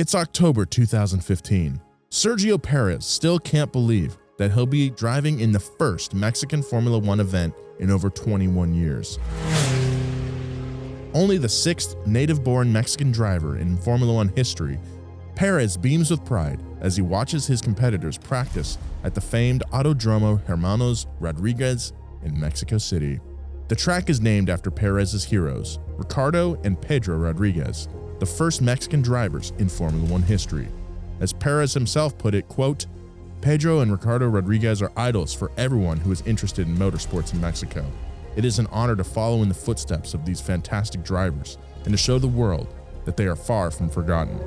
It's October 2015. Sergio Perez still can't believe that he'll be driving in the first Mexican Formula One event in over 21 years. Only the sixth native-born Mexican driver in Formula One history, Perez beams with pride as he watches his competitors practice at the famed Autodromo Hermanos Rodriguez in Mexico City. The track is named after Perez's heroes, Ricardo and Pedro Rodriguez, the first Mexican drivers in Formula One history. As Perez himself put it, quote, "Pedro and Ricardo Rodriguez are idols for everyone who is interested in motorsports in Mexico. It is an honor to follow in the footsteps of these fantastic drivers and to show the world that they are far from forgotten."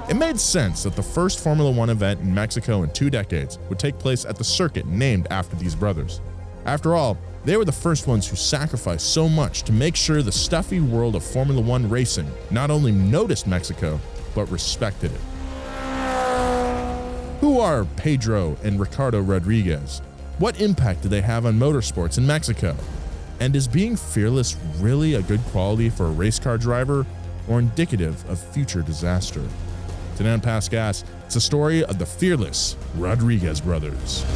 It made sense that the first Formula One event in Mexico in 2 decades would take place at the circuit named after these brothers. After all, they were the first ones who sacrificed so much to make sure the stuffy world of Formula One racing not only noticed Mexico, but respected it. Who are Pedro and Ricardo Rodriguez? What impact do they have on motorsports in Mexico? And is being fearless really a good quality for a race car driver or indicative of future disaster? Today on Past Gas, it's the story of the fearless Rodriguez brothers.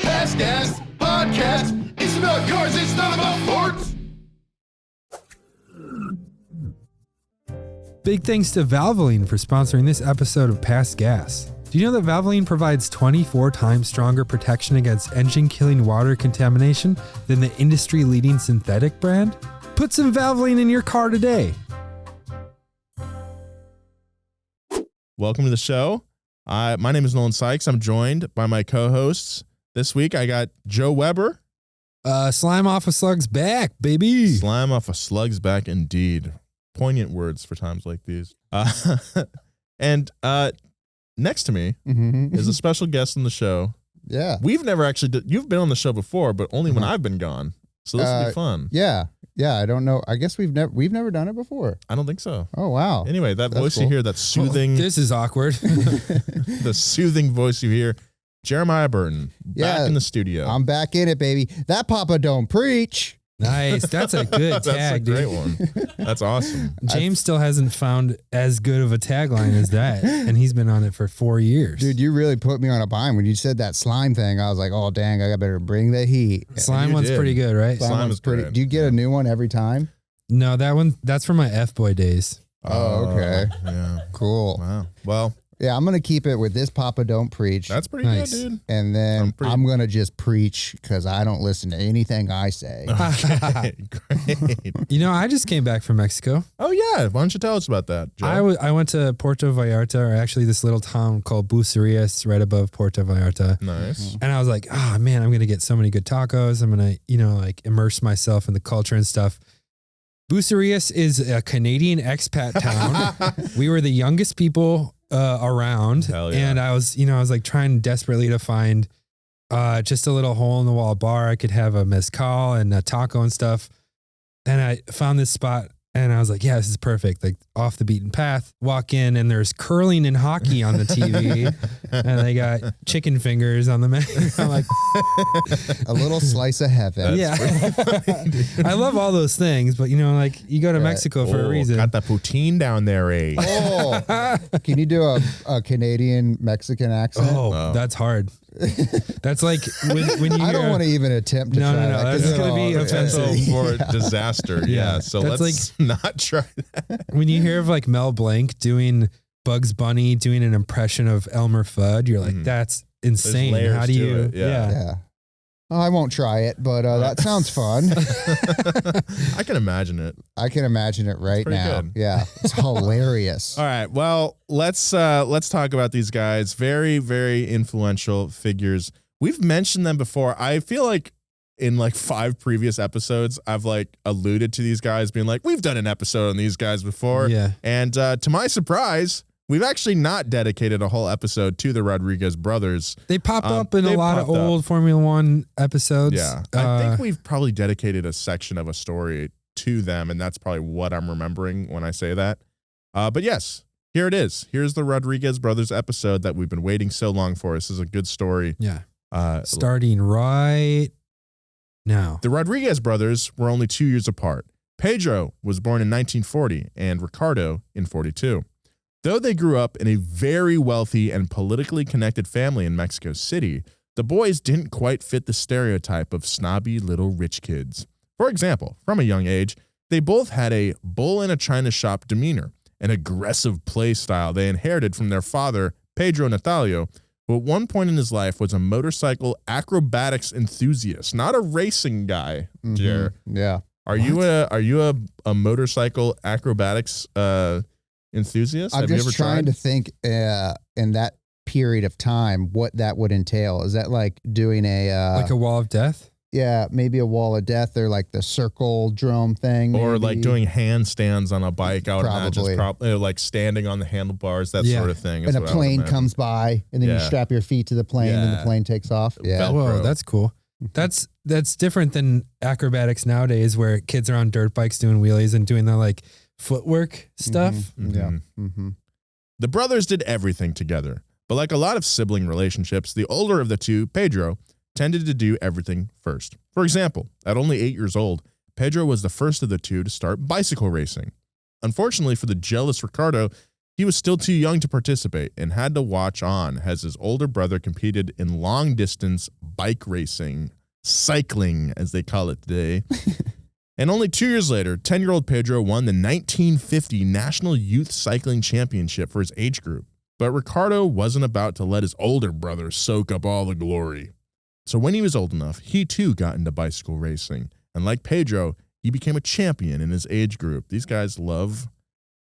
Past Gas Podcast. It's about cars, it's not about sports. Big thanks to Valvoline for sponsoring this episode of Past Gas. Do you know that Valvoline provides 24 times stronger protection against engine-killing water contamination than the industry-leading synthetic brand? Put some Valvoline in your car today. Welcome to the show. My name is Nolan Sykes. I'm joined by my co-hosts. This week I got Joe Weber. Slime off a slug's back, baby. Slime off a slug's back, indeed. Poignant words for times like these. And next to me is a special guest on the show. Yeah. We've never actually, you've been on the show before, but only when I've been gone. So this will be fun. Yeah. Yeah. I don't know. I guess we've never done it before. I don't think so. Oh, wow. Anyway, that That's voice cool. you hear, that soothing, This is awkward. the soothing voice you hear, Jeremiah Burton, back in the studio. I'm back in it, baby. That Papa don't preach. Nice. That's a good That's a tag, great dude. one. That's awesome. James still hasn't found as good of a tagline as that, and he's been on it for 4 years. Dude, you really put me on a bind. When you said that slime thing, I was like, oh, dang, I better bring the heat. Slime You one's did. pretty good, right? Slime one's is pretty. Do you get a new one every time? No, that's from my F-boy days. Oh, okay. Yeah. Cool. Wow. Well, Yeah, I'm going to keep it with this Papa don't preach. that's pretty Nice. good, dude. And then pretty- I'm going to just preach because I don't listen to anything I say. Okay, great. You know, I just came back from Mexico. Oh, yeah. Why don't you tell us about that, Joe? I went to Puerto Vallarta, or actually this little town called Bucerias, right above Puerto Vallarta. Nice. And I was like, oh man, I'm going to get so many good tacos. I'm going to, like immerse myself in the culture and stuff. Bucerias is a Canadian expat town. We were the youngest people around. Hell yeah. And I was like trying desperately to find just a little hole in the wall bar. I could have a mezcal and a taco and stuff. And I found this spot and I was like, yeah, this is perfect. Like off the beaten path, walk in and there's curling and hockey on the TV and they got chicken fingers on the menu. I'm like, A little slice of heaven. yeah, I love all those things, but like you go to Mexico for a reason. Got the poutine down there, eh? Oh, can you do a Canadian Mexican accent? Oh, that's hard. That's like when you I don't hear- want to even attempt to No, try no, no, that. 'cause that's it'll- gonna be offensive. For disaster. Yeah. So That's let's not try that. when you hear of like Mel Blanc doing Bugs Bunny doing an impression of Elmer Fudd, you're like, that's insane. layers How do to you? it, yeah. Yeah. Oh, I won't try it, but that sounds fun. I can imagine it. I can imagine it right pretty now. good. Yeah, it's hilarious. All right. Well, let's talk about these guys. Very, very influential figures. We've mentioned them before. I feel like in like 5 previous episodes, I've like alluded to these guys being like, we've done an episode on these guys before. Yeah. And to my surprise, we've actually not dedicated a whole episode to the Rodriguez brothers. They pop up in a they lot of popped up. old Formula One episodes. Yeah. I think we've probably dedicated a section of a story to them, and that's probably what I'm remembering when I say that. But yes, here it is. Here's the Rodriguez brothers episode that we've been waiting so long for. This is a good story. Yeah. Starting right now. The Rodriguez brothers were only 2 years apart. Pedro was born in 1940 and Ricardo in 42. Though they grew up in a very wealthy and politically connected family in Mexico City, the boys didn't quite fit the stereotype of snobby little rich kids. For example, from a young age, they both had a bull in a china shop demeanor, an aggressive play style they inherited from their father, Pedro Natalio, who at one point in his life was a motorcycle acrobatics enthusiast, not a racing guy, Jer. Yeah. Are you a motorcycle acrobatics enthusiast? I'm Have you just ever trying tried? to think in that period of time what that would entail. Is that like doing Like a wall of death? yeah, maybe a wall of death or like the circle drum thing, Or maybe? like doing handstands on a bike, I would imagine, Probably. like standing on the handlebars, that Yeah. sort of thing. is and a what I would plane imagine. comes by and then you Yeah. strap your feet to the plane and Yeah. the plane takes off. Yeah. Velcro. Whoa, that's cool. That's different than acrobatics nowadays where kids are on dirt bikes doing wheelies and doing the like footwork stuff. Yeah. Mhm. Mm-hmm. The brothers did everything together, but like a lot of sibling relationships, the older of the two, Pedro, tended to do everything first. For example, at only 8 years old, Pedro was the first of the two to start bicycle racing. Unfortunately for the jealous Ricardo, he was still too young to participate and had to watch on as his older brother competed in long-distance bike racing, cycling as they call it today. And only 2 years later, 10-year-old Pedro won the 1950 National Youth Cycling Championship for his age group. But Ricardo wasn't about to let his older brother soak up all the glory. So when he was old enough, he too got into bicycle racing. And like Pedro, he became a champion in his age group. These guys love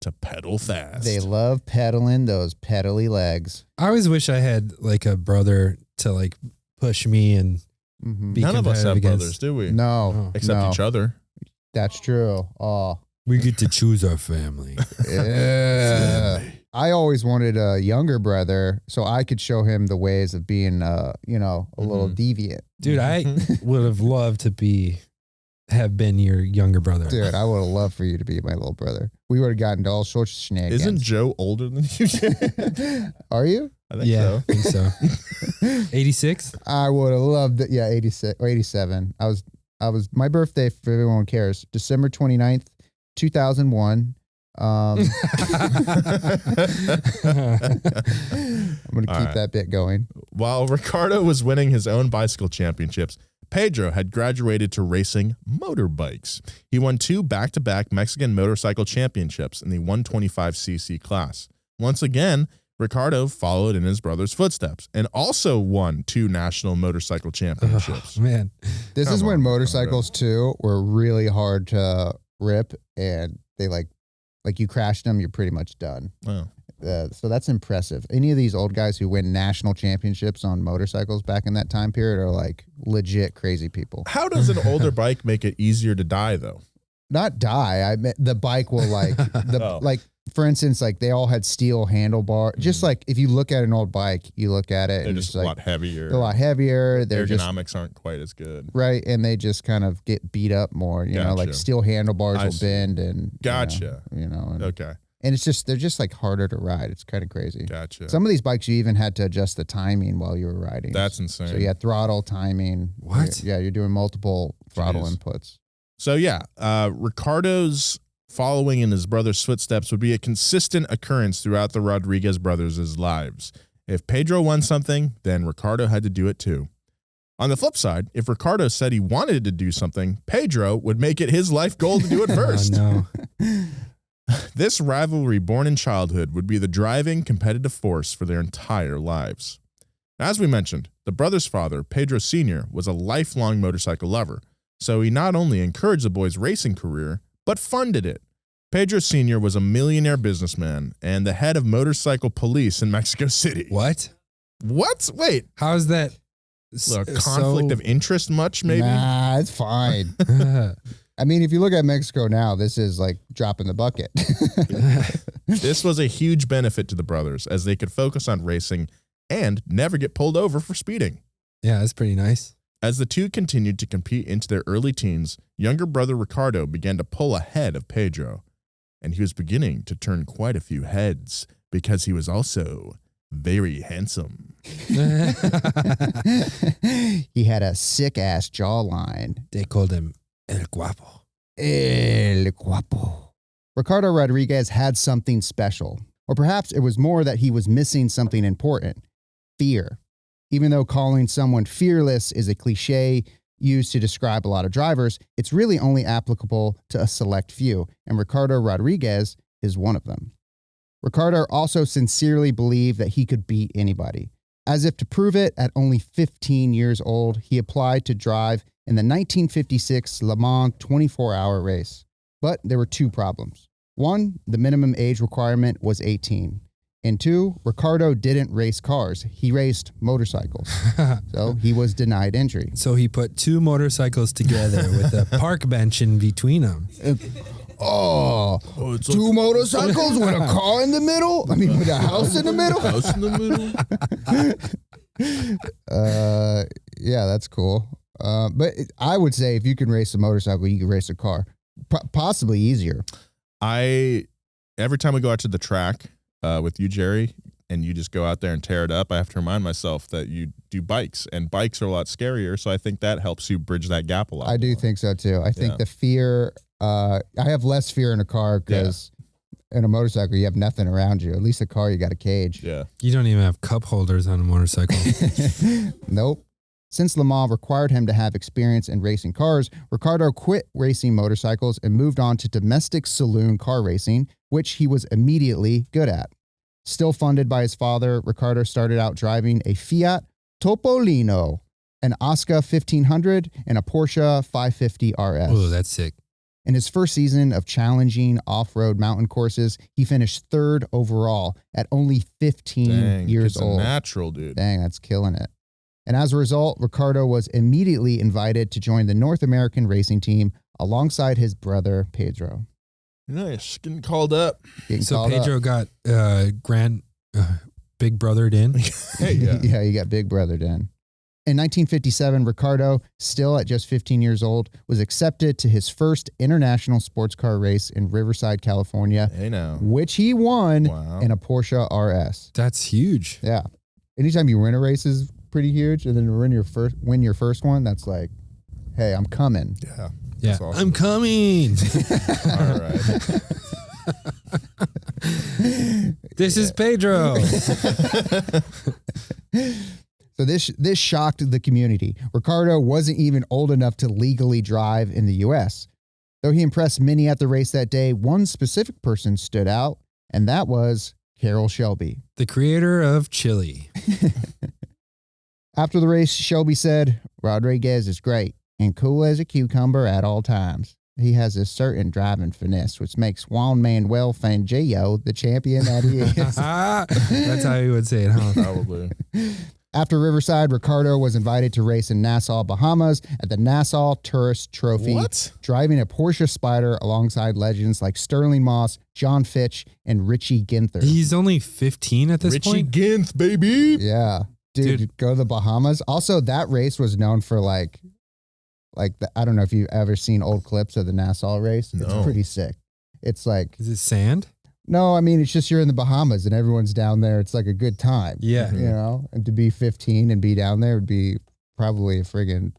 to pedal fast. They love pedaling those pedally legs. I always wish I had like a brother to like push me and be None of us have competitive against. brothers, do we? No, Oh. Except no, each other. that's true. Oh, We get to choose our family. yeah. I always wanted a younger brother so I could show him the ways of being, a little deviant. Dude, I would have loved to have been your younger brother. Dude, I would have loved for you to be my little brother. We would have gotten to all sorts of shenanigans. Isn't Joe older than you? Are you? I think Yeah, so. I think so. 86? I would have loved it. Yeah, 86 or 87. I was my birthday, if everyone cares, December 29th, 2001. I'm going to keep that bit going. While Ricardo was winning his own bicycle championships, Pedro had graduated to racing motorbikes. He won 2 back-to-back Mexican motorcycle championships in the 125cc class. Once again, Ricardo followed in his brother's footsteps and also won 2 national motorcycle championships. Oh, man. This is Come when on, motorcycles too were really hard to rip, and they like you crashed them, you're pretty much done. Wow. So that's impressive. Any of these old guys who win national championships on motorcycles back in that time period are like legit crazy people. How does an older bike make it easier to die, though? Not die. I mean, the bike will like Oh. like for instance, like they all had steel handlebar. Just like if you look at an old bike, you look at it They're and just it's a like lot heavier. they're a lot heavier. They're just Ergonomics aren't quite as good. right, and they just kind of get beat up more. You know, like Gotcha. steel handlebars I will see. bend and Gotcha. and, Okay. and it's just they're just like harder to ride. It's kind of crazy. Gotcha. Some of these bikes you even had to adjust the timing while you were riding. That's insane. So you had throttle timing. What? Yeah, you're doing multiple throttle Jeez. inputs. So yeah, Ricardo's following in his brother's footsteps would be a consistent occurrence throughout the Rodriguez brothers' lives. If Pedro won something, then Ricardo had to do it too. On the flip side, if Ricardo said he wanted to do something, Pedro would make it his life goal to do it first. Oh, no. This rivalry born in childhood would be the driving competitive force for their entire lives. As we mentioned, the brothers' father, Pedro Sr., was a lifelong motorcycle lover, so he not only encouraged the boys' racing career, but funded it. Pedro Sr. was a millionaire businessman and the head of motorcycle police in Mexico City. What? What? Wait, How is that? a conflict of interest much, maybe? Nah, it's fine. I mean, if you look at Mexico now, this is like dropping the bucket. This was a huge benefit to the brothers as they could focus on racing and never get pulled over for speeding. Yeah, that's pretty nice. As the two continued to compete into their early teens, younger brother Ricardo began to pull ahead of Pedro, and he was beginning to turn quite a few heads because he was also very handsome. He had a sick-ass jawline. They called him El Guapo. El Guapo. Ricardo Rodriguez had something special. Or perhaps it was more that he was missing something important. Fear. Even though calling someone fearless is a cliche used to describe a lot of drivers, it's really only applicable to a select few, and Ricardo Rodriguez is one of them. Ricardo also sincerely believed that he could beat anybody. As if to prove it, at only 15 years old, he applied to drive in the 1956 Le Mans 24-hour race. But there were two problems. One, the minimum age requirement was 18. And two, Ricardo didn't race cars. He raced motorcycles. So he was denied entry. So he put two motorcycles together with a park bench in between them. It's Two motorcycles with a car in the middle? I mean, with a house in the middle? house in the middle. Yeah, that's cool. But I would say if you can race a motorcycle, you can race a car. Possibly easier. Every time we go out to the track with you, Jerry, and you just go out there and tear it up, I have to remind myself that you do bikes, and bikes are a lot scarier. So I think that helps you bridge that gap a lot. I do think so too. I think the fear, I have less fear in a car because in a motorcycle, you have nothing around you. At least a car, you got a cage. Yeah. You don't even have cup holders on a motorcycle. Nope. Since Le Mans required him to have experience in racing cars, Ricardo quit racing motorcycles and moved on to domestic saloon car racing, which he was immediately good at. Still funded by his father, Ricardo started out driving a Fiat Topolino, an Oscar 1500, and a Porsche 550 RS. Oh, that's sick. In his first season of challenging off-road mountain courses, he finished third overall at only 15 years old. It's a natural, dude. Dang, that's killing it. And as a result, Ricardo was immediately invited to join the North American racing team alongside his brother, Pedro. Nice. Getting called up. So Pedro got big brothered in. Hey, yeah. Yeah, he got big brothered in. In 1957, Ricardo, still at just 15 years old, was accepted to his first international sports car race in Riverside, California, Hey, now. which he won Wow. in a Porsche RS. That's huge. Yeah. Anytime you win a race is pretty huge, and then to win your first one, that's like, hey, I'm coming. Yeah. Yeah. That's awesome. I'm coming. All right. This is Pedro. So this shocked the community. Ricardo wasn't even old enough to legally drive in the U.S. Though he impressed many at the race that day, one specific person stood out, and that was Carroll Shelby. The creator of chili. After the race, Shelby said, "Rodriguez is great and cool as a cucumber at all times. He has a certain driving finesse, which makes Juan Manuel Fangio the champion that he is." That's how he would say it, huh? Probably. After Riverside, Ricardo was invited to race in Nassau, Bahamas at the Nassau Tourist Trophy, What? driving a Porsche Spyder alongside legends like Sterling Moss, John Fitch, and Richie Ginther. He's only 15 at this Richie point. Ginth, baby. Yeah. Dude, go to the Bahamas. Also, that race was known for I don't know if you've ever seen old clips of the Nassau race. No. It's pretty sick. It's like, Is it sand? no, I mean, it's just you're in the Bahamas and everyone's down there. It's like a good time. Yeah. You know, and to be 15 and be down there would be probably a friggin'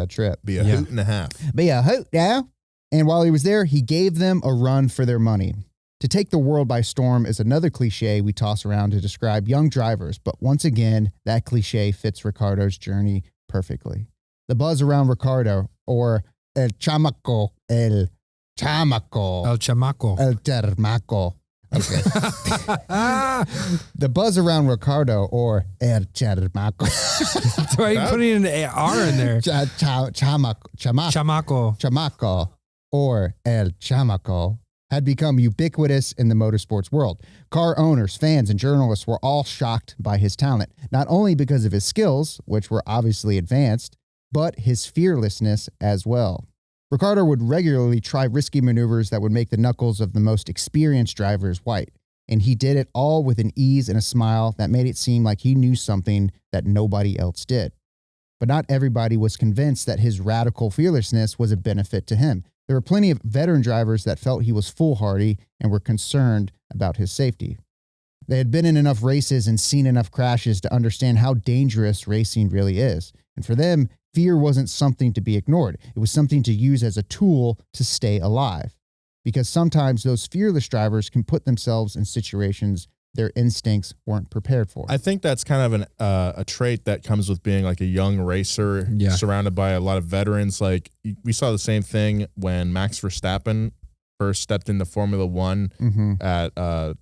trip. Be a hoot and a half. Be a hoot now. And while he was there, he gave them a run for their money. To take the world by storm is another cliche we toss around to describe young drivers, but once again, that cliche fits Ricardo's journey perfectly. The buzz around Ricardo, or El Chamaco, El Chamaco, El Chamaco. El Termaco. Okay. The buzz around Ricardo, or El Termaco. Why are you putting an R in there? Chamaco. Chamaco, or El Chamaco, had become ubiquitous in the motorsports world. Car owners, fans, and journalists were all shocked by his talent, not only because of his skills, which were obviously advanced, but his fearlessness as well. Ricardo would regularly try risky maneuvers that would make the knuckles of the most experienced drivers white, and he did it all with an ease and a smile that made it seem like he knew something that nobody else did. But not everybody was convinced that his radical fearlessness was a benefit to him. There were plenty of veteran drivers that felt he was foolhardy and were concerned about his safety. They had been in enough races and seen enough crashes to understand how dangerous racing really is. And for them, fear wasn't something to be ignored. It was something to use as a tool to stay alive. Because sometimes those fearless drivers can put themselves in situations their instincts weren't prepared for. I think that's kind of a trait that comes with being like a young racer surrounded by a lot of veterans. Like we saw the same thing when Max Verstappen first stepped into Formula One at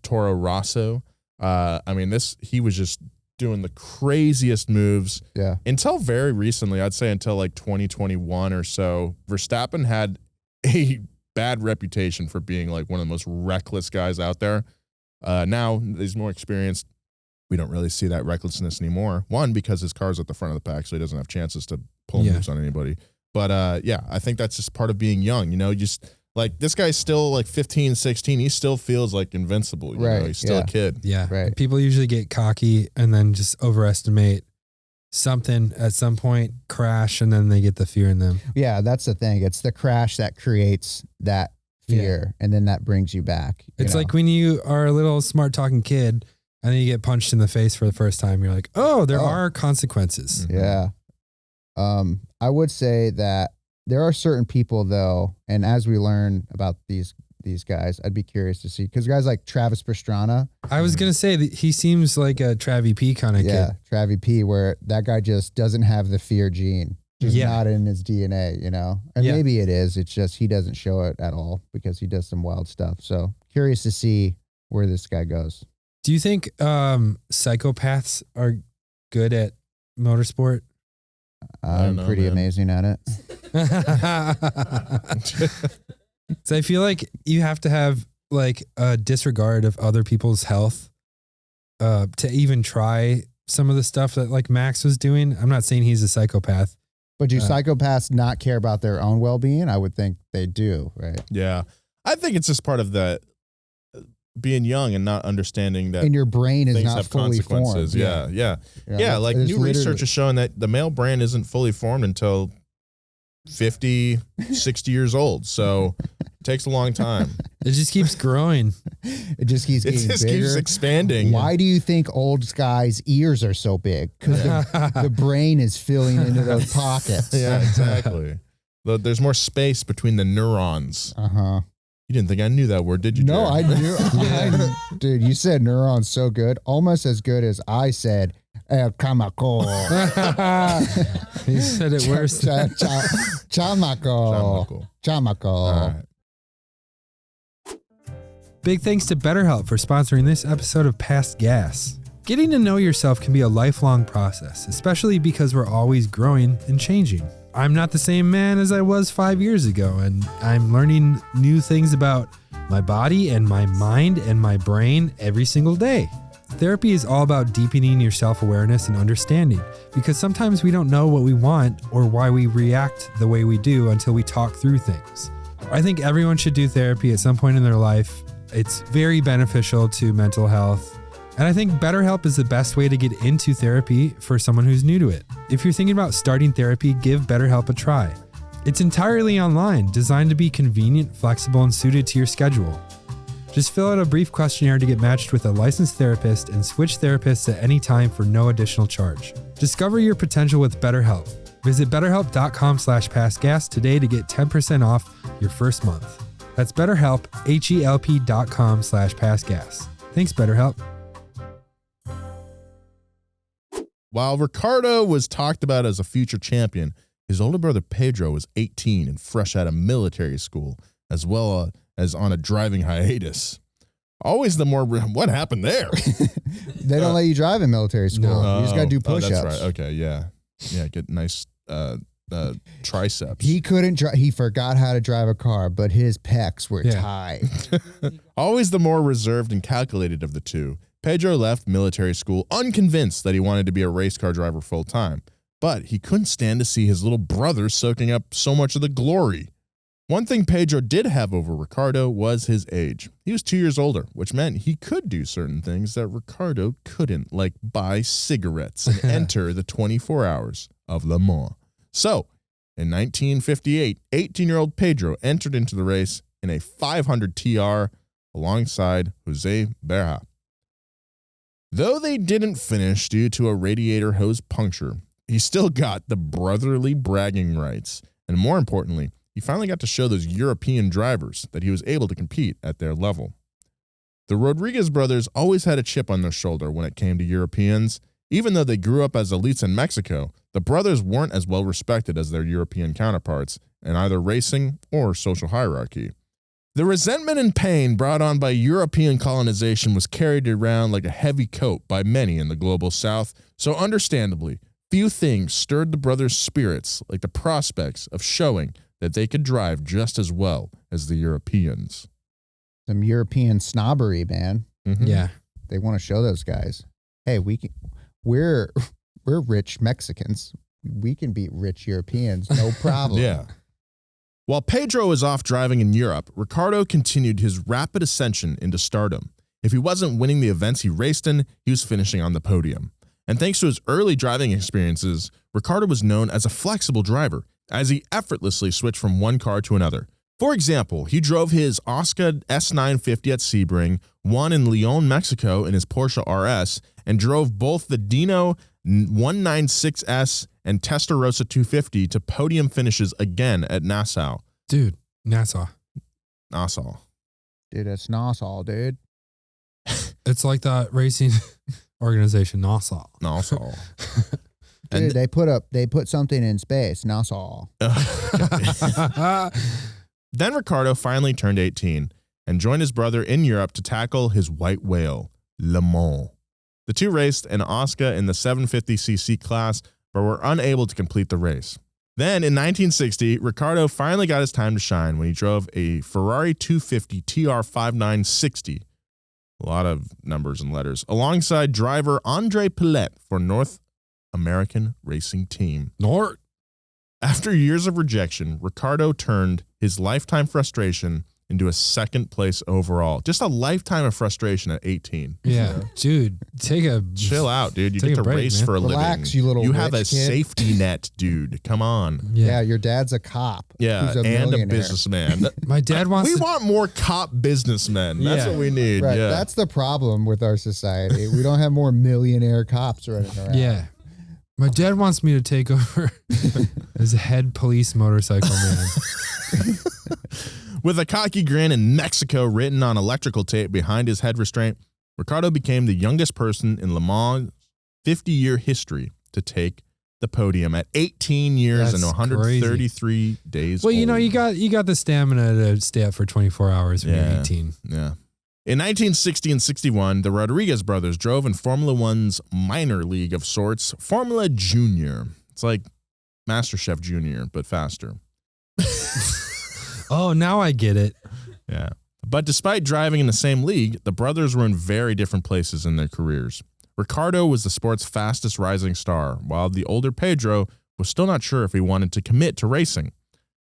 Toro Rosso. I mean, he was just doing the craziest moves. Yeah. Until very recently, I'd say until like 2021 or so, Verstappen had a bad reputation for being like one of the most reckless guys out there. Now he's more experienced. We don't really see that recklessness anymore. One, because his car's at the front of the pack, so he doesn't have chances to pull moves on anybody. But I think that's just part of being young. You know, just like this guy's still like 15, 16. He still feels like invincible. You know? He's still a kid. Yeah. Right. People usually get cocky and then just overestimate something at some point, crash, and then they get the fear in them. Yeah, that's the thing. It's the crash that creates that fear, and then that brings you back. It's like when you are a little smart talking kid and then you get punched in the face for the first time. You're like, oh, there are consequences. Yeah. I would say that there are certain people though, and as we learn about these guys, I'd be curious to see, because guys like Travis Pastrana. I was going to say that he seems like a Travie P kind of kid. Yeah, Travie P, where that guy just doesn't have the fear gene. Just not in his DNA, you know? And maybe it is. It's just he doesn't show it at all because he does some wild stuff. So curious to see where this guy goes. Do you think psychopaths are good at motorsport? I'm pretty amazing at it. So I feel like you have to have like a disregard of other people's health to even try some of the stuff that like Max was doing. I'm not saying he's a psychopath. But do psychopaths not care about their own well-being? I would think they do, right? Yeah. I think it's just part of that being young and not understanding that and your brain is things not have fully consequences. formed. Yeah, like new research is showing that the male brain isn't fully formed until 50, 60 years old. So it takes a long time. It just keeps growing. It just keeps getting bigger. Keeps expanding. Why do you think old guys' ears are so big? Because the brain is filling into those pockets. Yeah, exactly. There's more space between the neurons. Uh-huh. You didn't think I knew that word, did you? No, Jared? I knew. Dude, you said neurons so good. Almost as good as I said El Chamaco. He said it worse. Chamaco. All right. Big thanks to BetterHelp for sponsoring this episode of Past Gas. Getting to know yourself can be a lifelong process, especially because we're always growing and changing. I'm not the same man as I was 5 years ago, and I'm learning new things about my body and my mind and my brain every single day. Therapy is all about deepening your self-awareness and understanding, because sometimes we don't know what we want or why we react the way we do until we talk through things. I think everyone should do therapy at some point in their life. It's very beneficial to mental health. And I think BetterHelp is the best way to get into therapy for someone who's new to it. If you're thinking about starting therapy, give BetterHelp a try. It's entirely online, designed to be convenient, flexible, and suited to your schedule. Just fill out a brief questionnaire to get matched with a licensed therapist and switch therapists at any time for no additional charge. Discover your potential with BetterHelp. Visit betterhelp.com/pastgas today to get 10% off your first month. That's BetterHelp, HELP.com/pastgas. Thanks, BetterHelp. While Ricardo was talked about as a future champion, his older brother Pedro was 18 and fresh out of military school, as well as on a driving hiatus. Always the more, what happened there? They don't let you drive in military school. No. You just got to do push-ups. That's right. Okay, yeah. Yeah, get nice triceps. He couldn't drive. He forgot how to drive a car, but his pecs were tight. Always the more reserved and calculated of the two, Pedro left military school unconvinced that he wanted to be a race car driver full time, but he couldn't stand to see his little brother soaking up so much of the glory. One thing Pedro did have over Ricardo was his age. He was 2 years older, which meant he could do certain things that Ricardo couldn't, like buy cigarettes and enter the 24 hours of Le Mans. So, in 1958, 18-year-old Pedro entered into the race in a 500 TR alongside Jose Berra. Though they didn't finish due to a radiator hose puncture, he still got the brotherly bragging rights. And more importantly, he finally got to show those European drivers that he was able to compete at their level. The Rodriguez brothers always had a chip on their shoulder when it came to Europeans. Even though they grew up as elites in Mexico, the brothers weren't as well respected as their European counterparts in either racing or social hierarchy. The resentment and pain brought on by European colonization was carried around like a heavy coat by many in the global South, so understandably, few things stirred the brothers' spirits like the prospects of showing that they could drive just as well as the Europeans. Some European snobbery, man. Mm-hmm. Yeah. They want to show those guys, hey, we're rich Mexicans. We can beat rich Europeans, no problem. Yeah. While Pedro was off driving in Europe, Ricardo continued his rapid ascension into stardom. If he wasn't winning the events he raced in, he was finishing on the podium. And thanks to his early driving experiences, Ricardo was known as a flexible driver, as he effortlessly switched from one car to another. For example, he drove his Oscar S950 at Sebring, won in Leon, Mexico in his Porsche RS, and drove both the Dino 196S and Testarossa 250 to podium finishes again at Nassau. Dude, Nassau. Dude, that's Nassau, dude. It's like the racing organization, Nassau. Dude, they put something in space, Nassau. Then Ricardo finally turned 18 and joined his brother in Europe to tackle his white whale, Le Mans. The two raced an Oscar in the 750cc class, but were unable to complete the race. Then in 1960, Ricardo finally got his time to shine when he drove a Ferrari 250 TR5960, a lot of numbers and letters, alongside driver Andre Pillet for North American Racing Team. Nort. After years of rejection, Ricardo turned his lifetime frustration into a second place overall. Just a lifetime of frustration at 18. Yeah. Dude, chill out, dude. You take get a to break, race man. for a Relax, living. you little have a rich kid. safety net, dude. Come on. Yeah, your dad's a cop. Yeah, who's a and a millionaire. businessman. My dad wants We to. want more cop businessmen. That's Yeah. what we need. Right, Yeah. that's the problem with our society. We don't have more millionaire cops running around. Yeah. My dad wants me to take over as a head police motorcycle man. With a cocky grin in Mexico written on electrical tape behind his head restraint, Ricardo became the youngest person in Le Mans' 50-year history to take the podium at 18 years That's and 133 days Well, you know, old. you got the stamina to stay up for 24 hours when you're 18. Yeah. In 1960 and 61, the Rodriguez brothers drove in Formula One's minor league of sorts, Formula Junior. It's like MasterChef Junior, but faster. Oh, now I get it. Yeah. But despite driving in the same league, the brothers were in very different places in their careers. Ricardo was the sport's fastest rising star, while the older Pedro was still not sure if he wanted to commit to racing.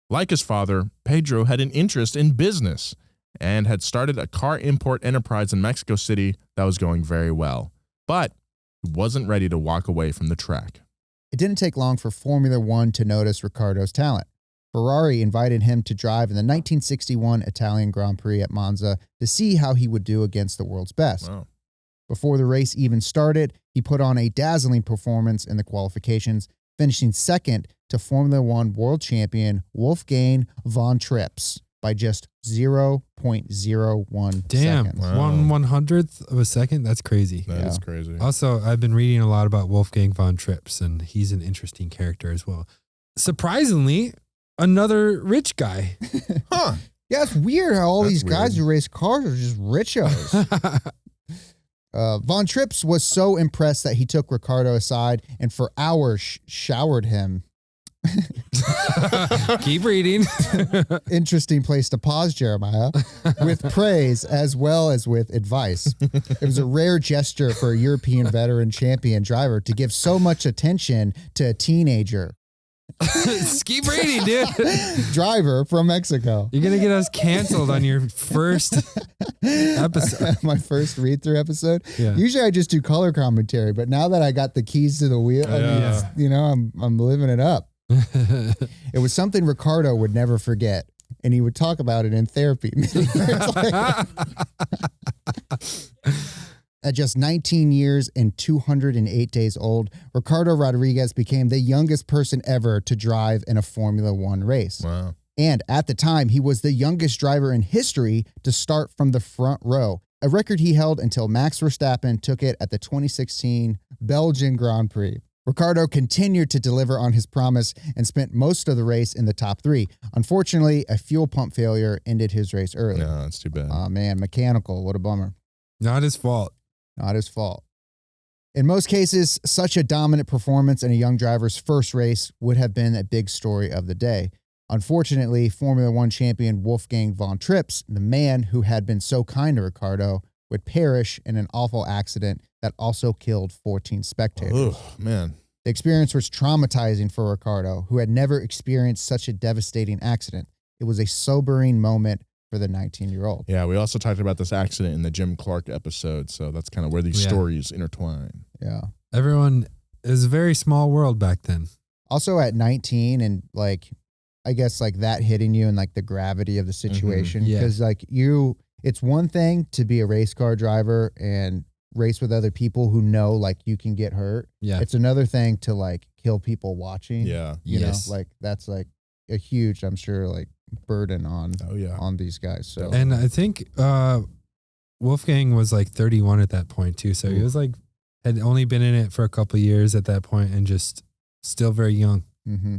Like his father, Pedro had an interest in business and had started a car import enterprise in Mexico City that was going very well. But he wasn't ready to walk away from the track. It didn't take long for Formula One to notice Ricardo's talent. Ferrari invited him to drive in the 1961 Italian Grand Prix at Monza to see how he would do against the world's best. Wow. Before the race even started, he put on a dazzling performance in the qualifications, finishing second to Formula One world champion Wolfgang von Trips by just 0.01 Damn. seconds. Wow. 1/100th of a second? That's crazy. That is Yeah. crazy. Also, I've been reading a lot about Wolfgang von Trips, and he's an interesting character as well. Surprisingly, another rich guy. Huh. Yeah, it's weird how all That's these guys weird. who race cars are just richos. Von Trips was so impressed that he took Ricardo aside and for hours showered him. Keep reading. Interesting place to pause, Jeremiah. With praise as well as with advice. It was a rare gesture for a European veteran champion driver to give so much attention to a teenager Keep reading, dude. driver from Mexico. You're going to get us canceled on your first episode. My first read-through episode. Yeah. Usually I just do color commentary, but now that I got the keys to the wheel, I mean, Yeah. it's, you know, I'm living it up. It was something Ricardo would never forget, and he would talk about it in therapy. It's like- At just 19 years and 208 days old, Ricardo Rodriguez became the youngest person ever to drive in a Formula One race. Wow. And at the time, he was the youngest driver in history to start from the front row, a record he held until Max Verstappen took it at the 2016 Belgian Grand Prix. Ricardo continued to deliver on his promise and spent most of the race in the top three. Unfortunately, a fuel pump failure ended his race early. No, that's too bad. Oh, man, mechanical. What a bummer. Not his fault. Not his fault. In most cases, such a dominant performance in a young driver's first race would have been a big story of the day. Unfortunately, Formula One champion Wolfgang von Trips, the man who had been so kind to Ricardo, would perish in an awful accident that also killed 14 spectators. Oh, man. The experience was traumatizing for Ricardo, who had never experienced such a devastating accident. It was a sobering moment for the 19-year-old. Yeah, we also talked about this accident in the Jim Clark episode, so that's kind of where these stories intertwine. Yeah. Everyone, it was a very small world back then. Also at 19 and like, I guess like that hitting you and like the gravity of the situation. Yeah. Because like it's one thing to be a race car driver and race with other people who know like you can get hurt. Yeah. It's another thing to like kill people watching. Yeah. You Yes. know, like that's like a huge, I'm sure, like burden on these guys. So And I think Wolfgang was like 31 at that point too. So he was like, had only been in it for a couple of years at that point and just still very young. Mm-hmm.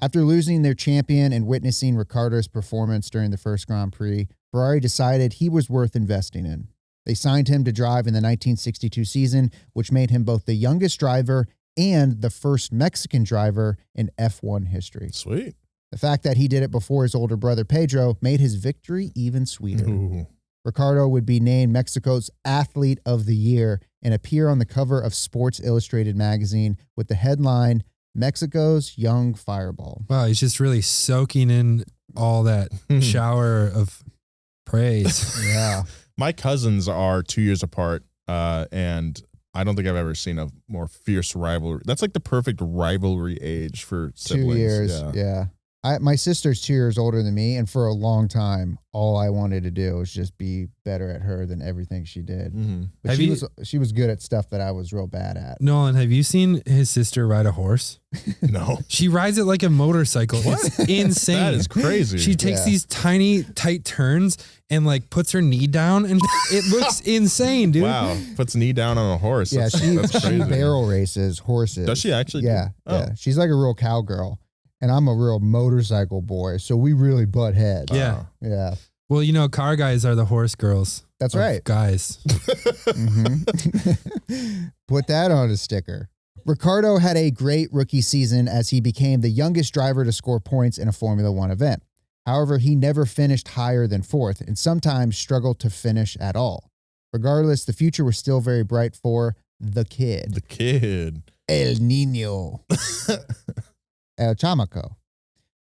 After losing their champion and witnessing Ricardo's performance during the first Grand Prix, Ferrari decided he was worth investing in. They signed him to drive in the 1962 season, which made him both the youngest driver and the first Mexican driver in F1 history. Sweet. The fact that he did it before his older brother Pedro made his victory even sweeter. Ooh. Ricardo would be named Mexico's Athlete of the Year and appear on the cover of Sports Illustrated magazine with the headline, Mexico's Young Fireball. Wow, he's just really soaking in all that shower of praise. Yeah. My cousins are 2 years apart, and I don't think I've ever seen a more fierce rivalry. That's like the perfect rivalry age for siblings. 2 years, yeah. My sister's 2 years older than me, and for a long time, all I wanted to do was just be better at her than everything she did. Mm-hmm. But she was good at stuff that I was real bad at. Nolan, have you seen his sister ride a horse? No. She rides it like a motorcycle. It's insane. That is crazy. She takes these tiny, tight turns and like puts her knee down, and it looks insane, dude. Wow. Puts knee down on a horse. Yeah, That's she crazy. barrel races horses. Does she actually? Yeah, Oh. yeah. She's like a real cowgirl, and I'm a real motorcycle boy, so we really butt heads. Yeah. Yeah. Well, you know, car guys are the horse girls. That's of right. Guys. Mm-hmm. Put that on a sticker. Ricardo had a great rookie season as he became the youngest driver to score points in a Formula One event. However, he never finished higher than fourth and sometimes struggled to finish at all. Regardless, the future was still very bright for the kid. The kid. El Niño. El Chamaco.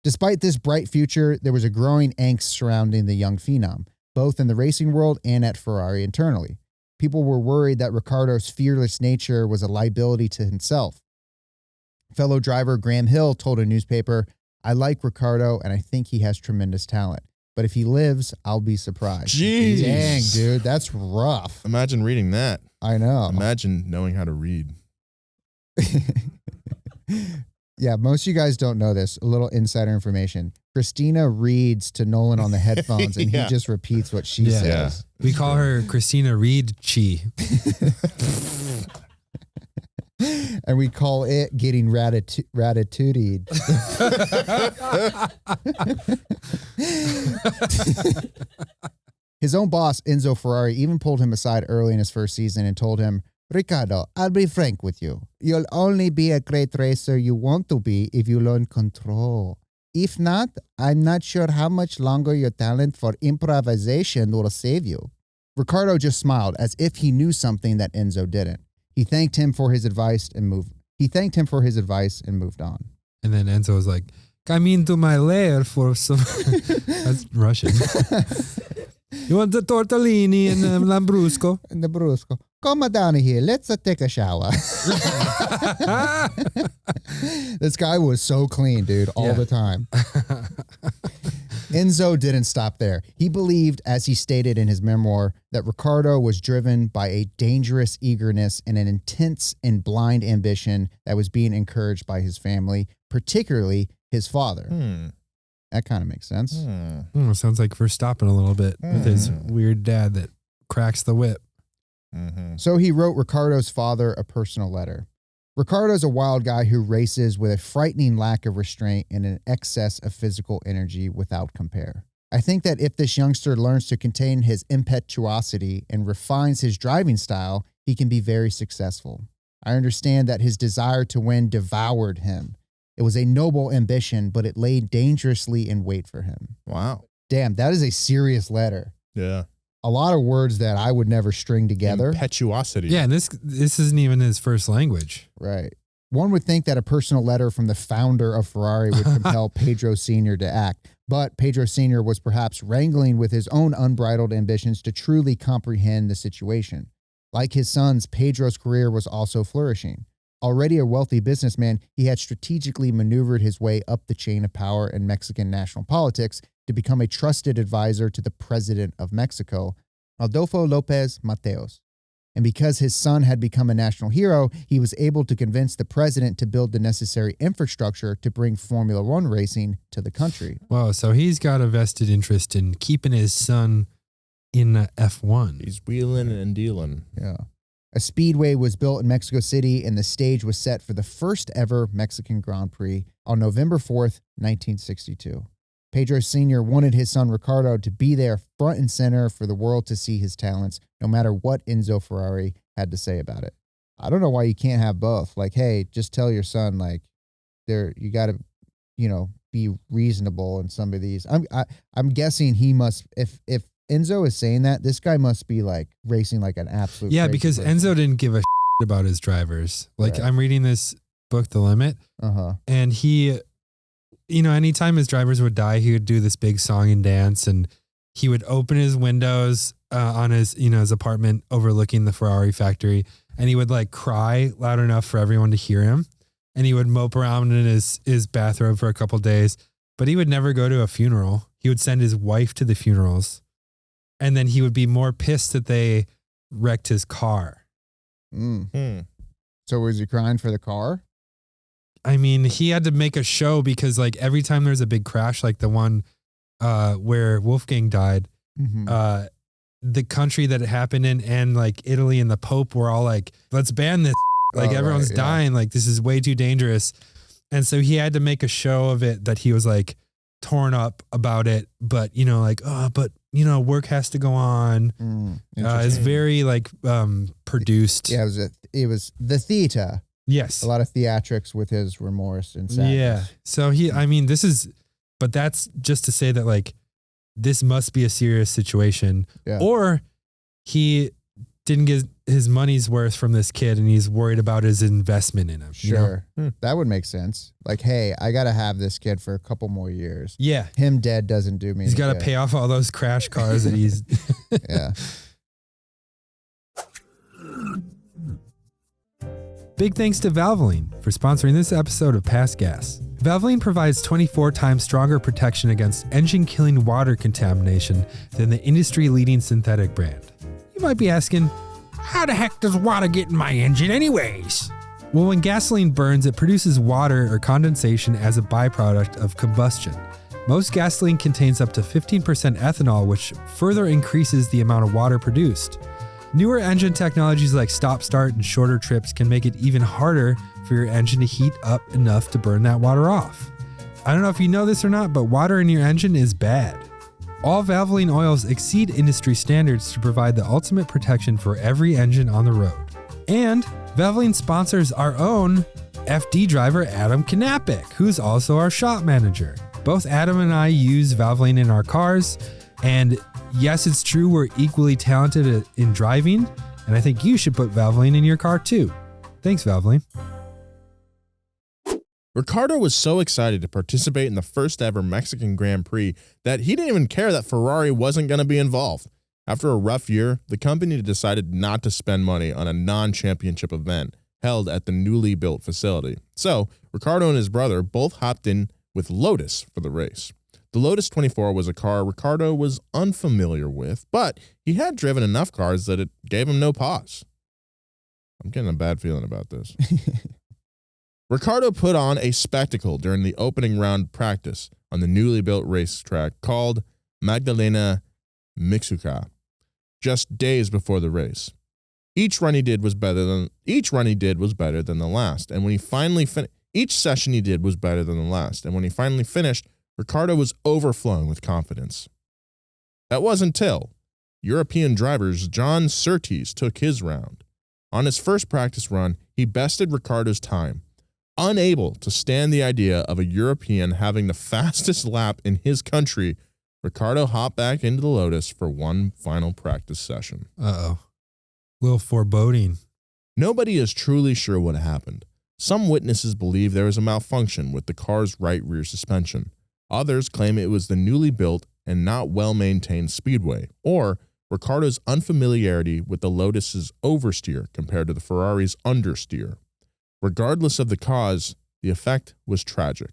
Despite this bright future, there was a growing angst surrounding the young phenom, both in the racing world and at Ferrari internally. People were worried that Ricardo's fearless nature was a liability to himself. Fellow driver Graham Hill told a newspaper, "I like Ricardo and I think he has tremendous talent. But if he lives, I'll be surprised." Jeez. Dang, dude, that's rough. Imagine reading that. I know. Imagine knowing how to read. Yeah, most of you guys don't know this. A little insider information. Christina reads to Nolan on the headphones, and Yeah. he just repeats what she Yeah. says. We call her Christina Reed Chi. And we call it getting ratatouille'd. His own boss, Enzo Ferrari, even pulled him aside early in his first season and told him, "Ricardo, I'll be frank with you. You'll only be a great racer you want to be if you learn control. If not, I'm not sure how much longer your talent for improvisation will save you." Ricardo just smiled as if he knew something that Enzo didn't. He thanked him for his advice and moved on. And then Enzo was like, "Come into my lair for some." That's Russian. You want the tortellini and lambrusco? And the Brusco, "Come down here. Let's take a shower." This guy was so clean, dude, all Yeah. the time. Enzo didn't stop there. He believed, as he stated in his memoir, that Ricardo was driven by a dangerous eagerness and an intense and blind ambition that was being encouraged by his family, particularly his father. That kind of makes sense. Sounds like Verstappen a little bit with his weird dad that cracks the whip. So he wrote Ricardo's father a personal letter. Ricardo's a wild guy who races with a frightening lack of restraint and an excess of physical energy without compare. I think that if this youngster learns to contain his impetuosity and refines his driving style, he can be very successful. I understand that his desire to win devoured him. It was a noble ambition, but it lay dangerously in wait for him. Wow. Damn, that is a serious letter. Yeah. A lot of words that I would never string together. Impetuosity. Yeah, and this isn't even his first language. Right. One would think that a personal letter from the founder of Ferrari would compel Pedro Sr. to act, but Pedro Sr. was perhaps wrangling with his own unbridled ambitions to truly comprehend the situation. Like his sons, Pedro's career was also flourishing. Already a wealthy businessman, he had strategically maneuvered his way up the chain of power in Mexican national politics to become a trusted advisor to the president of Mexico, Adolfo López Mateos. And because his son had become a national hero, he was able to convince the president to build the necessary infrastructure to bring Formula One racing to the country. Whoa, so he's got a vested interest in keeping his son in F1. He's wheeling and dealing. Yeah. A speedway was built in Mexico City, and the stage was set for the first ever Mexican Grand Prix on November 4th, 1962. Pedro Sr. wanted his son Ricardo to be there front and center for the world to see his talents, no matter what Enzo Ferrari had to say about it. I don't know why you can't have both. Like, hey, just tell your son, like, you got to, be reasonable in some of these. I'm guessing he must, if Enzo is saying that, this guy must be like racing like an absolute. Yeah, crazy because person. Enzo didn't give a about his drivers. Like, Right. I'm reading this book, The Limit, and he, anytime his drivers would die, he would do this big song and dance, and he would open his windows on his, his apartment overlooking the Ferrari factory, and he would like cry loud enough for everyone to hear him, and he would mope around in his bathrobe for a couple days, but he would never go to a funeral. He would send his wife to the funerals, and then he would be more pissed that they wrecked his car. So was he crying for the car? I mean, he had to make a show because like every time there's a big crash, like the one where Wolfgang died, the country that it happened in and like Italy and the Pope were all like, let's ban this. Like everyone's dying. Like this is way too dangerous. And so he had to make a show of it that he was like torn up about it, but work has to go on. It's very like produced. Yeah, it was the theater. Yes. A lot of theatrics with his remorse and sadness. Yeah. So but that's just to say that like, this must be a serious situation, or he didn't get his money's worth from this kid and he's worried about his investment in him. Sure. That would make sense. Like, hey, I got to have this kid for a couple more years. Yeah. Him dead doesn't do me. He's got to pay off all those crash cars that he's. Yeah. Big thanks to Valvoline for sponsoring this episode of Past Gas. Valvoline provides 24 times stronger protection against engine-killing water contamination than the industry-leading synthetic brand. You might be asking, how the heck does water get in my engine anyways? Well, when gasoline burns, it produces water or condensation as a byproduct of combustion. Most gasoline contains up to 15% ethanol, which further increases the amount of water produced. Newer engine technologies like stop-start and shorter trips can make it even harder for your engine to heat up enough to burn that water off. I don't know if you know this or not, but water in your engine is bad. All Valvoline oils exceed industry standards to provide the ultimate protection for every engine on the road. And Valvoline sponsors our own FD driver, Adam Knapik, who's also our shop manager. Both Adam and I use Valvoline in our cars, and yes, it's true we're equally talented in driving, and I think you should put Valvoline in your car too. Thanks, Valvoline. Ricardo was so excited to participate in the first ever Mexican Grand Prix that he didn't even care that Ferrari wasn't going to be involved. After a rough year, the company decided not to spend money on a non-championship event held at the newly built facility. So Ricardo and his brother both hopped in with Lotus for the race. The Lotus 24 was a car Ricardo was unfamiliar with, but he had driven enough cars that it gave him no pause. I'm getting a bad feeling about this. Ricardo put on a spectacle during the opening round practice on the newly built racetrack called Magdalena Mixhuca, just days before the race. Each run he did was better than the last, and when he finally each session he did was better than the last, and when he finally finished, Ricardo was overflowing with confidence. That wasn't until European drivers John Surtees took his round. On his first practice run, he bested Ricardo's time. Unable to stand the idea of a European having the fastest lap in his country, Ricardo hopped back into the Lotus for one final practice session. Uh-oh. Little foreboding. Nobody is truly sure what happened. Some witnesses believe there was a malfunction with the car's right rear suspension. Others claim it was the newly built and not well-maintained speedway, or Ricardo's unfamiliarity with the Lotus's oversteer compared to the Ferrari's understeer. Regardless of the cause, the effect was tragic.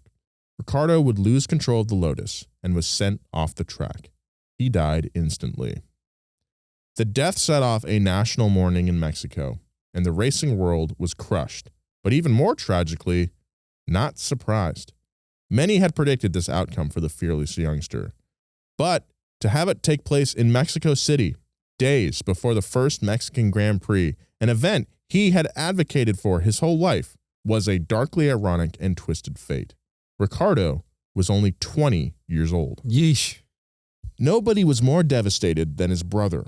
Ricardo would lose control of the Lotus and was sent off the track. He died instantly. The death set off a national mourning in Mexico, and the racing world was crushed, but even more tragically, not surprised. Many had predicted this outcome for the fearless youngster. But to have it take place in Mexico City, days before the first Mexican Grand Prix, an event he had advocated for his whole life, was a darkly ironic and twisted fate. Ricardo was only 20 years old. Yeesh. Nobody was more devastated than his brother,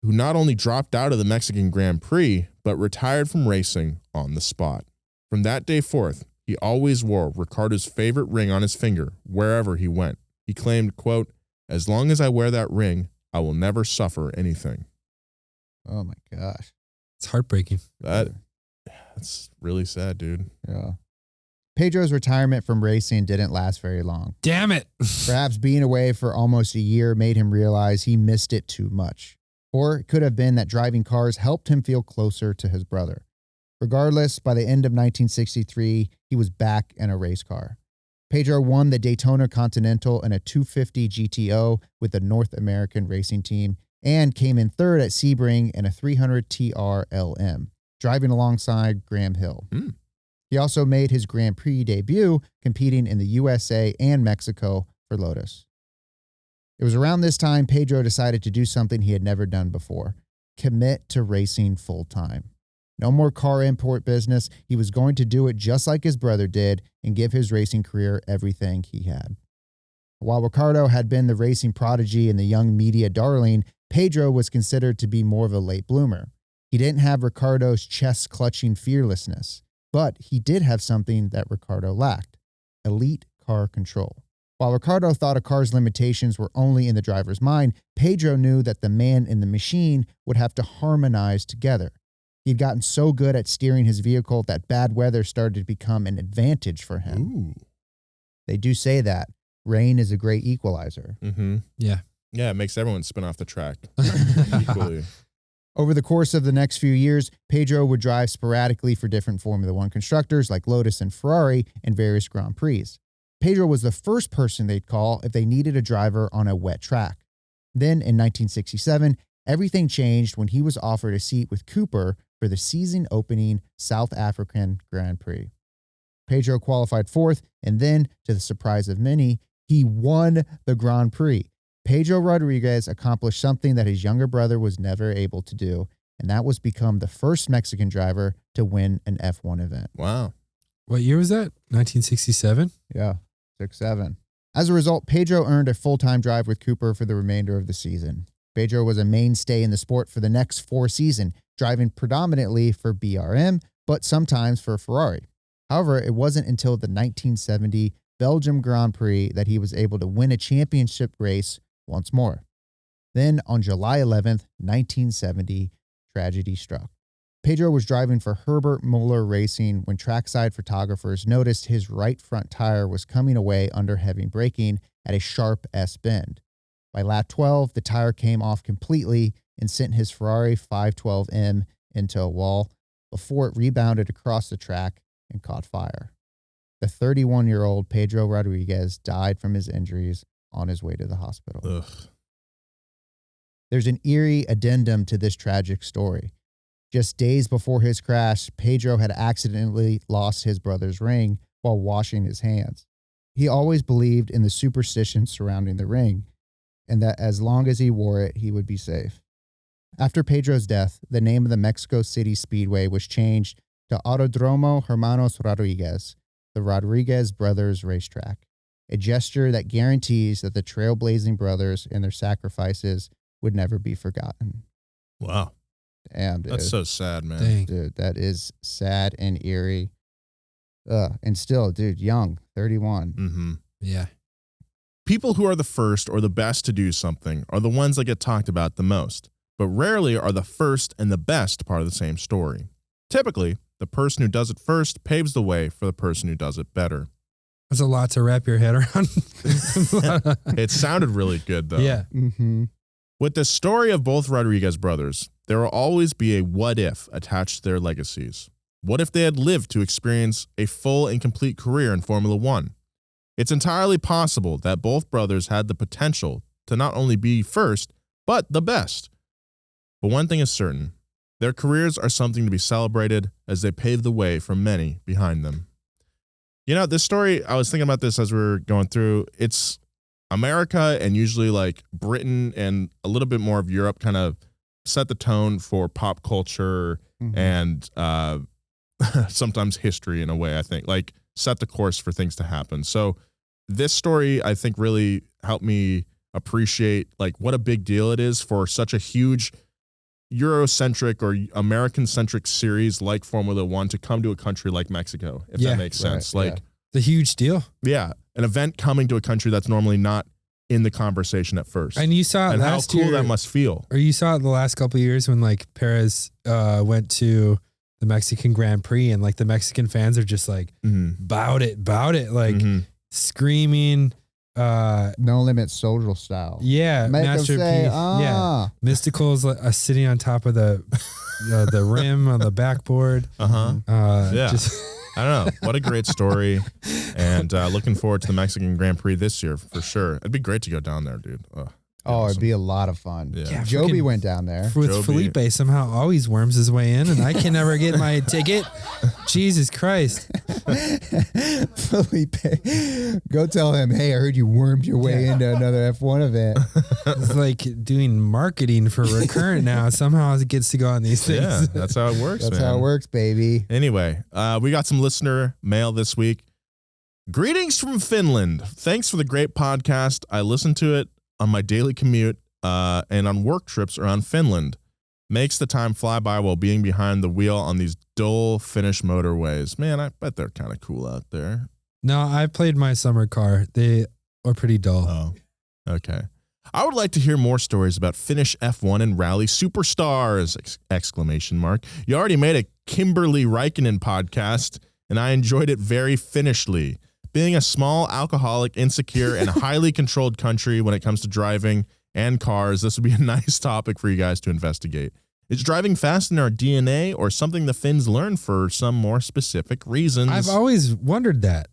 who not only dropped out of the Mexican Grand Prix, but retired from racing on the spot. From that day forth, he always wore Ricardo's favorite ring on his finger wherever he went. He claimed, quote, "As long as I wear that ring, I will never suffer anything." Oh my gosh. It's heartbreaking. That's really sad, dude. Yeah. Pedro's retirement from racing didn't last very long. Damn it. Perhaps being away for almost a year made him realize he missed it too much. Or it could have been that driving cars helped him feel closer to his brother. Regardless, by the end of 1963, he was back in a race car. Pedro won the Daytona Continental in a 250 GTO with the North American racing team and came in third at Sebring in a 300 TR-LM, driving alongside Graham Hill. He also made his Grand Prix debut competing in the USA and Mexico for Lotus. It was around this time Pedro decided to do something he had never done before, commit to racing full-time. No more car import business. He was going to do it just like his brother did and give his racing career everything he had. While Ricardo had been the racing prodigy and the young media darling, Pedro was considered to be more of a late bloomer. He didn't have Ricardo's chest-clutching fearlessness, but he did have something that Ricardo lacked: elite car control. While Ricardo thought a car's limitations were only in the driver's mind, Pedro knew that the man and the machine would have to harmonize together. He'd gotten so good at steering his vehicle that bad weather started to become an advantage for him. Ooh. They do say that rain is a great equalizer. Mm-hmm. Yeah. Yeah, it makes everyone spin off the track equally. Over the course of the next few years, Pedro would drive sporadically for different Formula One constructors like Lotus and Ferrari in various Grand Prix. Pedro was the first person they'd call if they needed a driver on a wet track. Then, in 1967, everything changed when he was offered a seat with Cooper for the season-opening South African Grand Prix. Pedro qualified fourth, and then, to the surprise of many, he won the Grand Prix. Pedro Rodriguez accomplished something that his younger brother was never able to do, and that was become the first Mexican driver to win an F1 event. Wow. What year was that? 1967? Yeah, 6-7. As a result, Pedro earned a full-time drive with Cooper for the remainder of the season. Pedro was a mainstay in the sport for the next 4 seasons, driving predominantly for BRM, but sometimes for Ferrari. However, it wasn't until the 1970 Belgium Grand Prix that he was able to win a championship race once more. Then, on July 11th, 1970, tragedy struck. Pedro was driving for Herbert Muller Racing when trackside photographers noticed his right front tire was coming away under heavy braking at a sharp S-bend. By lap 12, the tire came off completely and sent his Ferrari 512M into a wall before it rebounded across the track and caught fire. The 31-year-old Pedro Rodriguez died from his injuries on his way to the hospital. Ugh. There's an eerie addendum to this tragic story. Just days before his crash, Pedro had accidentally lost his brother's ring while washing his hands. He always believed in the superstition surrounding the ring, and that as long as he wore it, he would be safe. After Pedro's death, the name of the Mexico City Speedway was changed to Autodromo Hermanos Rodriguez, the Rodriguez brothers racetrack, a gesture that guarantees that the trailblazing brothers and their sacrifices would never be forgotten. Wow. Damn, dude. That's so sad, man. Dang. Dude, that is sad and eerie. And still, dude, young, 31. Mm-hmm. Yeah. People who are the first or the best to do something are the ones that get talked about the most, but rarely are the first and the best part of the same story. Typically, the person who does it first paves the way for the person who does it better. That's a lot to wrap your head around. It sounded really good, though. Yeah. Mm-hmm. With the story of both Rodriguez brothers, there will always be a what if attached to their legacies. What if they had lived to experience a full and complete career in Formula One? It's entirely possible that both brothers had the potential to not only be first, but the best. But one thing is certain, their careers are something to be celebrated as they pave the way for many behind them. You know, this story, I was thinking about this as we were going through, it's America and usually like Britain and a little bit more of Europe kind of set the tone for pop culture and sometimes history in a way, I think, like set the course for things to happen. So this story, I think, really helped me appreciate like what a big deal it is for such a huge Eurocentric or American-centric series like Formula One to come to a country like Mexico, if that makes sense. Right, like, The huge deal. yeah, an event coming to a country that's normally not in the conversation at first. And you saw it and how last cool year, that must feel. or you saw it the last couple of years when like Perez went to the Mexican Grand Prix and like the Mexican fans are just like bout it, like screaming. No limit social style. Yeah, Make them Master say, P. ah. Yeah, Mystical's sitting on top of the rim on the backboard. Yeah. Just I don't know. What a great story. And looking forward to the Mexican Grand Prix this year for sure. It'd be great to go down there, dude. It'd be a lot of fun. Yeah. Joby went down there. with Joby. Felipe somehow always worms his way in, and I can never get my ticket. Jesus Christ! Felipe, go tell him, hey, I heard you wormed your way into another F1 event. It's like doing marketing for Recurrent now. Somehow it gets to go on these things. Yeah, that's how it works, That's man. how it works, baby. Anyway, we got some listener mail this week. Greetings from Finland. Thanks for the great podcast. I listen to it on my daily commute and on work trips around Finland. Makes the time fly by while being behind the wheel on these dull Finnish motorways. Man, I bet they're kind of cool out there. No, I played my summer car. They are pretty dull. Oh, okay. I would like to hear more stories about Finnish F1 and rally superstars! Exclamation mark. You already made a Kimberly Räikkönen podcast, and I enjoyed it very Finnishly. Being a small, alcoholic, insecure, and highly controlled country when it comes to driving and cars, this would be a nice topic for you guys to investigate. Is driving fast in our DNA or something the Finns learn for some more specific reasons? I've always wondered that.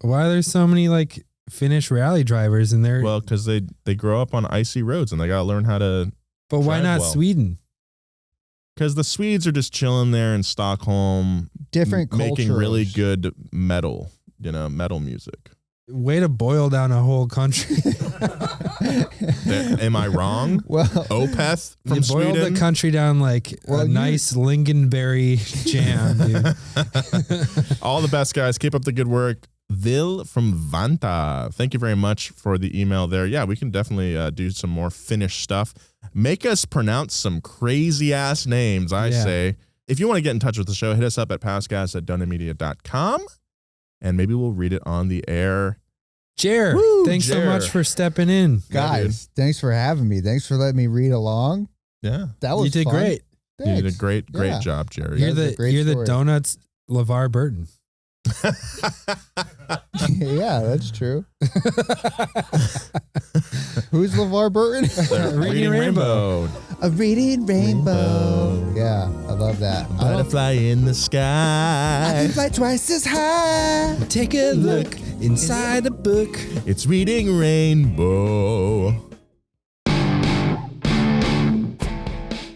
Why there's so many like Finnish rally drivers in there? Well, because they grow up on icy roads and they got to learn how to. But why drive not well. Sweden? Because the Swedes are just chilling there in Stockholm, Different making really cultures. good metal, metal music. Way to boil down a whole country. Am I wrong? Well, Opeth from You boiled Sweden. the country down like a nice lingonberry jam, dude. All the best, guys. Keep up the good work. Vil from Vanta. Thank you very much for the email there. Yeah, we can definitely do some more Finnish stuff. Make us pronounce some crazy ass names, I say. If you want to get in touch with the show, hit us up at pastcast@donamedia.com and maybe we'll read it on the air. Jer, thanks so Jer. much for stepping in. guys, thanks for having me. Thanks for letting me read along. Yeah. That was You did fun. great. You did a Thanks. great Yeah. job, Jerry. You're That was a the great story. donuts LeVar Burton. Yeah, that's true. Who's LeVar Burton? Reading Rainbow. A reading rainbow. Yeah, I love that. Butterfly in the sky. Fly twice as high. Take a look inside the book. It's Reading Rainbow.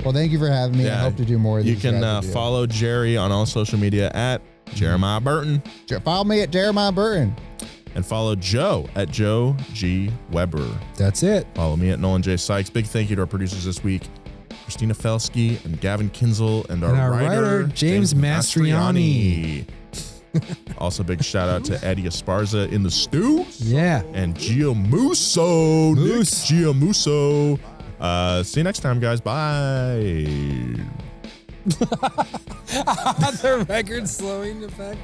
Well, thank you for having me. I hope to do more of You these. can follow Jerry on all social media at Jeremiah Burton. Follow me at Jeremiah Burton. And follow Joe at Joe G. Weber. That's it. Follow me at Nolan J. Sykes. Big thank you to our producers this week, Christina Felsky and Gavin Kinzel, and our writer, James Mastriani. Also, big shout out to Eddie Esparza in the stew. Yeah. And Gio Musso. Moose. Nick Gio Musso. See you next time, guys. Bye. The record slowing effect.